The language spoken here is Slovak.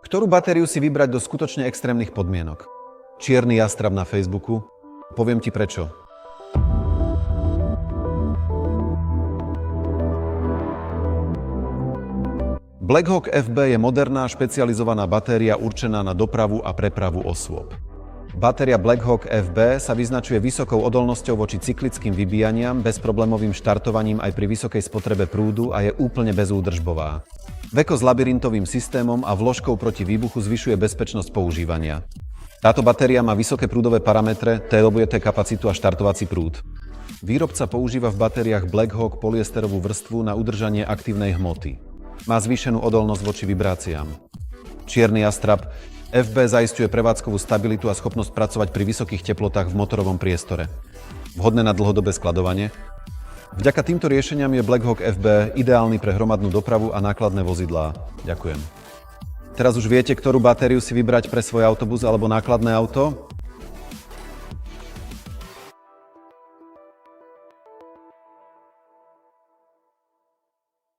Ktorú batériu si vybrať do skutočne extrémnych podmienok? Čierny jastrab na Facebooku? Poviem ti prečo. Blackhawk FB je moderná, špecializovaná batéria určená na dopravu a prepravu osôb. Batéria Blackhawk FB sa vyznačuje vysokou odolnosťou voči cyklickým vybíjaniam, bezproblémovým štartovaním aj pri vysokej spotrebe prúdu a je úplne bezúdržbová. Veko s labyrintovým systémom a vložkou proti výbuchu zvyšuje bezpečnosť používania. Táto batéria má vysoké prúdové parametre, TWT kapacitu a štartovací prúd. Výrobca používa v batériách Blackhawk polyesterovú vrstvu na udržanie aktívnej hmoty. Má zvýšenú odolnosť voči vibráciám. Čierny jastrab FB zaisťuje prevádzkovú stabilitu a schopnosť pracovať pri vysokých teplotách v motorovom priestore. Vhodné na dlhodobé skladovanie. Vďaka týmto riešeniam je Blackhawk FB ideálny pre hromadnú dopravu a nákladné vozidlá. Ďakujem. Teraz už viete, ktorú batériu si vybrať pre svoj autobus alebo nákladné auto?